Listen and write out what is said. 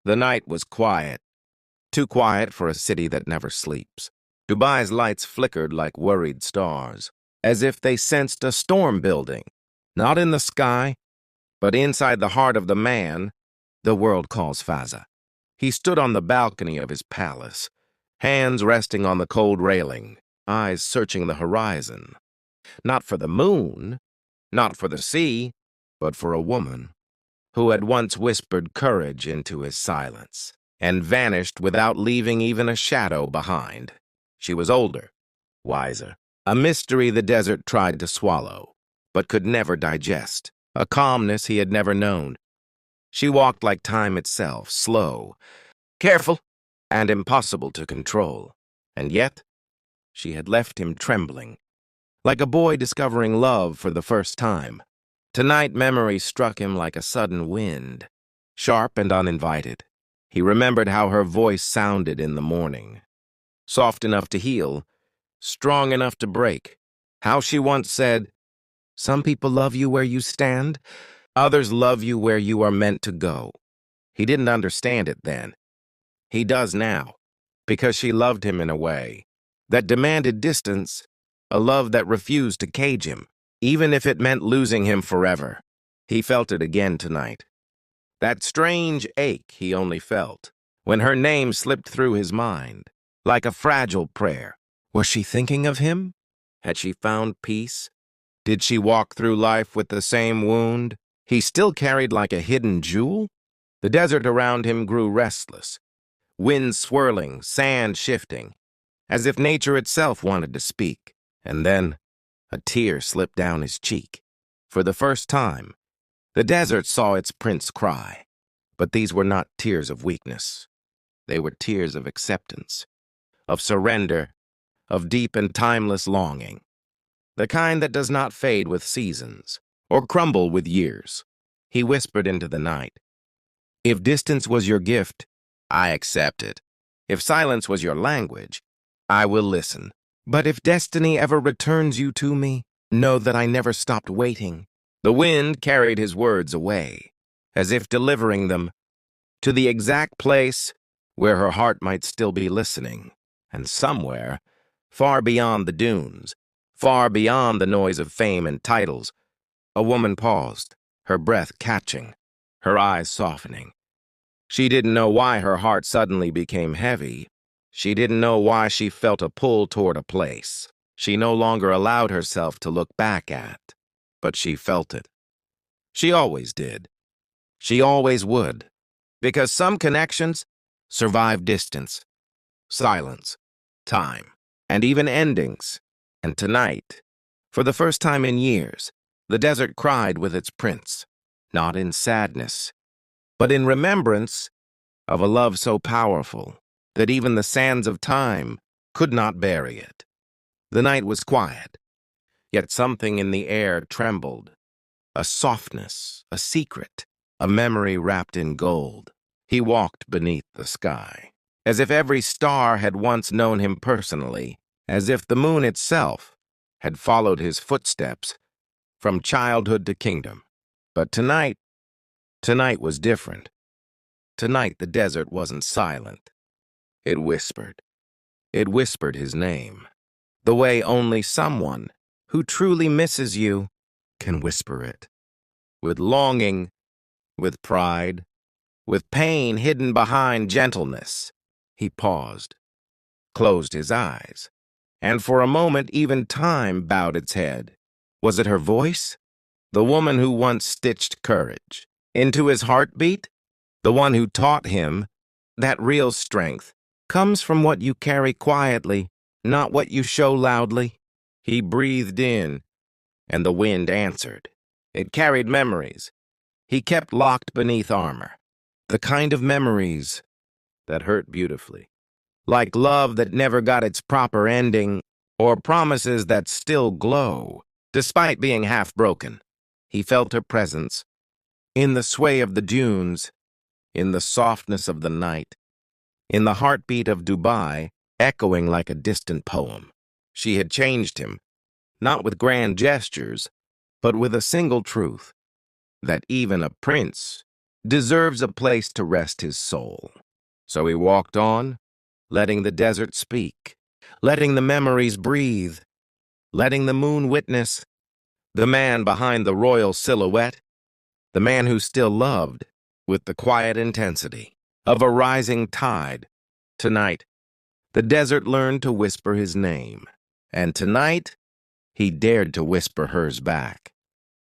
The night was quiet, too quiet for a city that never sleeps. Dubai's lights flickered like worried stars, as if they sensed a storm building, not in the sky, but inside the heart of the man the world calls Fazza. He stood on the balcony of his palace, hands resting on the cold railing, eyes searching the horizon. Not for the moon, not for the sea, but for a woman who had once whispered courage into his silence and vanished without leaving even a shadow behind. She was older, wiser, a mystery the desert tried to swallow, but could never digest, a calmness he had never known. She walked like time itself, slow, careful, and impossible to control. And yet, she had left him trembling, like a boy discovering love for the first time. Tonight, memory struck him like a sudden wind, sharp and uninvited. He remembered how her voice sounded in the morning, soft enough to heal, strong enough to break. How she once said, "Some people love you where you stand, others love you where you are meant to go." He didn't understand it then. He does now, because she loved him in a way that demanded distance, a love that refused to cage him, even if it meant losing him forever. He felt it again tonight. That strange ache he only felt when her name slipped through his mind, like a fragile prayer. Was she thinking of him? Had she found peace? Did she walk through life with the same wound he still carried like a hidden jewel? The desert around him grew restless, wind swirling, sand shifting, as if nature itself wanted to speak. And then a tear slipped down his cheek. For the first time, the desert saw its prince cry. But these were not tears of weakness. They were tears of acceptance, of surrender, of deep and timeless longing. The kind that does not fade with seasons or crumble with years. He whispered into the night, "If distance was your gift, I accept it. If silence was your language, I will listen. But if destiny ever returns you to me, know that I never stopped waiting." The wind carried his words away, as if delivering them to the exact place where her heart might still be listening. And somewhere, far beyond the dunes, far beyond the noise of fame and titles, a woman paused, her breath catching, her eyes softening. She didn't know why her heart suddenly became heavy. She didn't know why she felt a pull toward a place she no longer allowed herself to look back at, but she felt it. She always did. She always would, because some connections survive distance, silence, time, and even endings. And tonight, for the first time in years, the desert cried with its prince, not in sadness, but in remembrance of a love so powerful that even the sands of time could not bury it. The night was quiet, yet something in the air trembled, a softness, a secret, a memory wrapped in gold. He walked beneath the sky, as if every star had once known him personally, as if the moon itself had followed his footsteps from childhood to kingdom. But tonight was different. Tonight the desert wasn't silent. It whispered. It whispered his name, the way only someone who truly misses you can whisper it. With longing, with pride, with pain hidden behind gentleness, he paused, closed his eyes, and for a moment even time bowed its head. Was it her voice? The woman who once stitched courage into his heartbeat? The one who taught him that real strength comes from what you carry quietly, not what you show loudly? He breathed in, and the wind answered. It carried memories he kept locked beneath armor, the kind of memories that hurt beautifully, like love that never got its proper ending, or promises that still glow, despite being half broken. He felt her presence, in the sway of the dunes, in the softness of the night, in the heartbeat of Dubai, echoing like a distant poem. She had changed him, not with grand gestures, but with a single truth, that even a prince deserves a place to rest his soul. So he walked on, letting the desert speak, letting the memories breathe, letting the moon witness, the man behind the royal silhouette, the man who still loved with the quiet intensity of a rising tide. Tonight, the desert learned to whisper his name, and tonight, he dared to whisper hers back.